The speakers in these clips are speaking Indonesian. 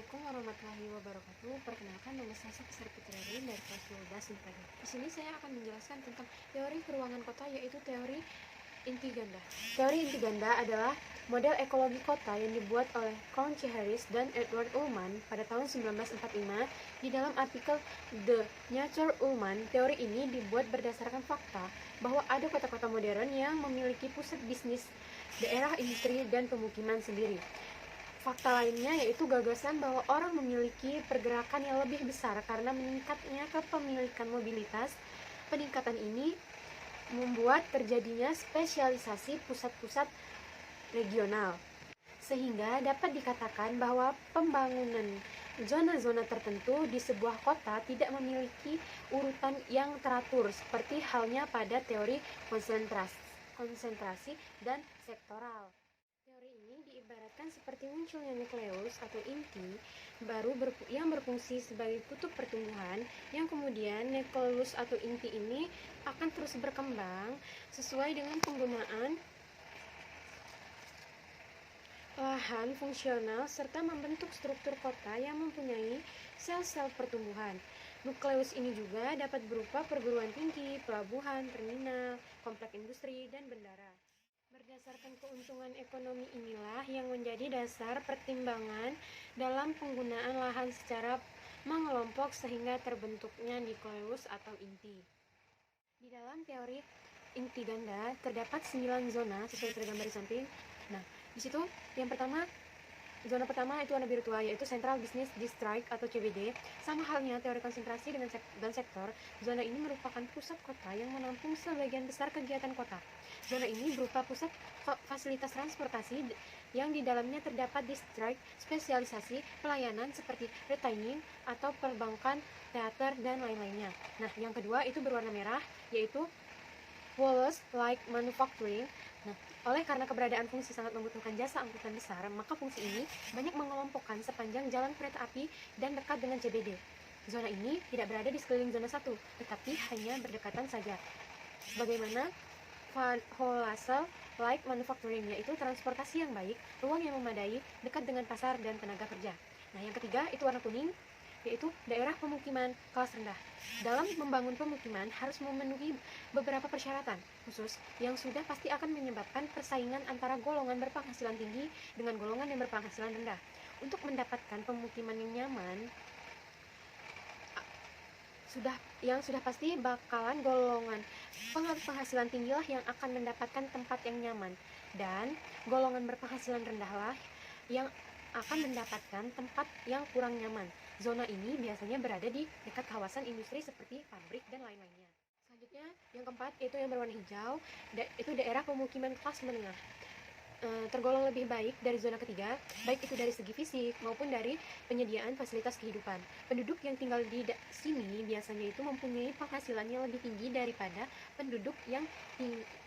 Assalamualaikum warahmatullahi wabarakatuh. Perkenalkan, nama saya Safisar Putriarin dari kelas 12 IPA. Di sini saya akan menjelaskan tentang teori peruangan kota, yaitu teori inti ganda. Teori inti ganda adalah model ekologi kota yang dibuat oleh Count C. Harris dan Edward Ullman pada tahun 1945. Di dalam artikel The Nature Ullman, teori ini dibuat berdasarkan fakta bahwa ada kota-kota modern yang memiliki pusat bisnis, daerah industri, dan pemukiman sendiri. Fakta lainnya yaitu gagasan bahwa orang memiliki pergerakan yang lebih besar karena meningkatnya kepemilikan mobilitas. Peningkatan ini membuat terjadinya spesialisasi pusat-pusat regional, sehingga dapat dikatakan bahwa pembangunan zona-zona tertentu di sebuah kota tidak memiliki urutan yang teratur, seperti halnya pada teori konsentrasi dan sektoral. Teori ini diibaratkan seperti munculnya nukleus atau inti baru yang berfungsi sebagai kutub pertumbuhan, yang kemudian nukleus atau inti ini akan terus berkembang sesuai dengan penggunaan lahan fungsional serta membentuk struktur kota yang mempunyai sel-sel pertumbuhan. Nukleus ini juga dapat berupa perguruan tinggi, pelabuhan, terminal, kompleks industri, dan bandara. Berdasarkan keuntungan ekonomi inilah yang menjadi dasar pertimbangan dalam penggunaan lahan secara mengelompok sehingga terbentuknya nukleus atau inti. Di dalam teori inti ganda terdapat 9 zona sesuai tergambar di samping. Nah, di situ yang pertama, zona pertama itu warna biru tua, yaitu Central Business District atau CBD. Sama halnya teori konsentrasi dan sektor, zona ini merupakan pusat kota yang menampung sebagian besar kegiatan kota. Zona ini berupa pusat fasilitas transportasi yang di dalamnya terdapat distrik spesialisasi pelayanan seperti retailing atau perbankan, teater, dan lain-lainnya. Nah, yang kedua itu berwarna merah, yaitu Wallace like manufacturing. Nah, oleh karena keberadaan fungsi sangat membutuhkan jasa angkutan besar, maka fungsi ini banyak mengelompokkan sepanjang jalan kereta api dan dekat dengan CBD. Zona ini tidak berada di sekeliling zona 1, tetapi hanya berdekatan saja. Bagaimana Wholesale like manufacturing, yaitu transportasi yang baik, ruang yang memadai, dekat dengan pasar dan tenaga kerja. Nah, yang ketiga itu warna kuning, yaitu daerah pemukiman kelas rendah. Dalam membangun pemukiman harus memenuhi beberapa persyaratan khusus yang sudah pasti akan menyebabkan persaingan antara golongan berpenghasilan tinggi dengan golongan yang berpenghasilan rendah. Untuk mendapatkan pemukiman yang nyaman, sudah pasti bakalan golongan penghasilan tinggilah yang akan mendapatkan tempat yang nyaman, dan golongan berpenghasilan rendahlah yang akan mendapatkan tempat yang kurang nyaman. Zona ini biasanya berada di dekat kawasan industri seperti pabrik dan lain-lainnya. Selanjutnya, yang keempat itu yang berwarna hijau, itu daerah pemukiman kelas menengah. Tergolong lebih baik dari zona ketiga, baik itu dari segi fisik maupun dari penyediaan fasilitas kehidupan. Penduduk yang tinggal di sini biasanya itu mempunyai penghasilan yang lebih tinggi daripada penduduk yang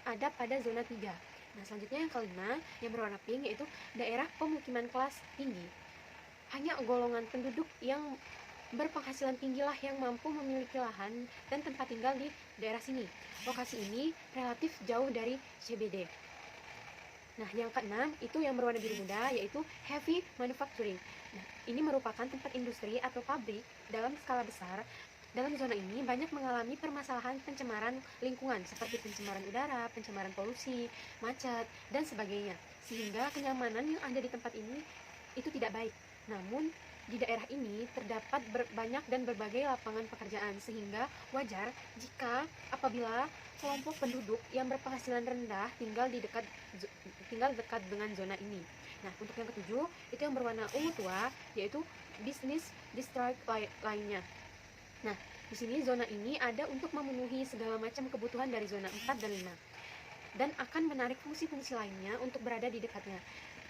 ada pada zona 3. Nah, selanjutnya yang kelima, yang berwarna pink, yaitu daerah pemukiman kelas tinggi. Hanya golongan penduduk yang berpenghasilan tinggilah yang mampu memiliki lahan dan tempat tinggal di daerah sini. Lokasi ini relatif jauh dari CBD. Nah, yang keenam itu yang berwarna biru muda, yaitu heavy manufacturing. Nah, ini merupakan tempat industri atau pabrik dalam skala besar. Dalam zona ini banyak mengalami permasalahan pencemaran lingkungan seperti pencemaran udara, pencemaran polusi, macet, dan sebagainya. Sehingga kenyamanan yang ada di tempat ini itu tidak baik. Namun, di daerah ini terdapat banyak dan berbagai lapangan pekerjaan, sehingga wajar jika apabila kelompok penduduk yang berpenghasilan rendah tinggal dekat dengan zona ini. Nah, untuk yang ketujuh itu yang berwarna ungu tua, yaitu business district lainnya. Nah, di sini zona ini ada untuk memenuhi segala macam kebutuhan dari zona 4 dan 5, dan akan menarik fungsi-fungsi lainnya untuk berada di dekatnya,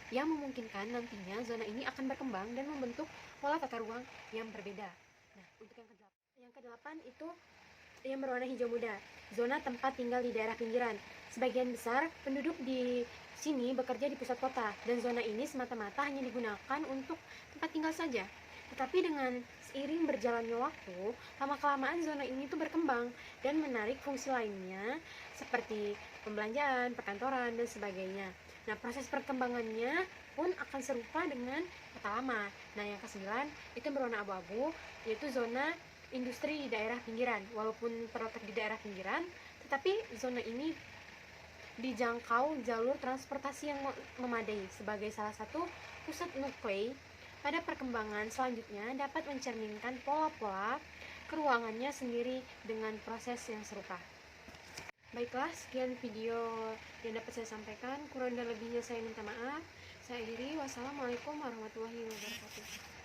yang memungkinkan nantinya zona ini akan berkembang dan membentuk pola tata ruang yang berbeda. Nah, untuk yang kedelapan itu yang berwarna hijau muda, zona tempat tinggal di daerah pinggiran. Sebagian besar penduduk di sini bekerja di pusat kota, dan zona ini semata-mata hanya digunakan untuk tempat tinggal saja. Tetapi dengan seiring berjalannya waktu, lama-kelamaan zona ini tuh berkembang dan menarik fungsi lainnya seperti pembelanjaan, perkantoran, dan sebagainya. Nah, proses perkembangannya pun akan serupa dengan kota lama. Nah, yang kesembilan itu berwarna abu-abu, yaitu zona industri di daerah pinggiran. Walaupun terletak di daerah pinggiran, tetapi zona ini dijangkau jalur transportasi yang memadai sebagai salah satu pusat nuklei. Pada perkembangan selanjutnya dapat mencerminkan pola-pola keruangannya sendiri dengan proses yang serupa. Baiklah, sekian video yang dapat saya sampaikan. Kurang dan lebihnya saya minta maaf. Saya akhiri. Wassalamualaikum warahmatullahi wabarakatuh.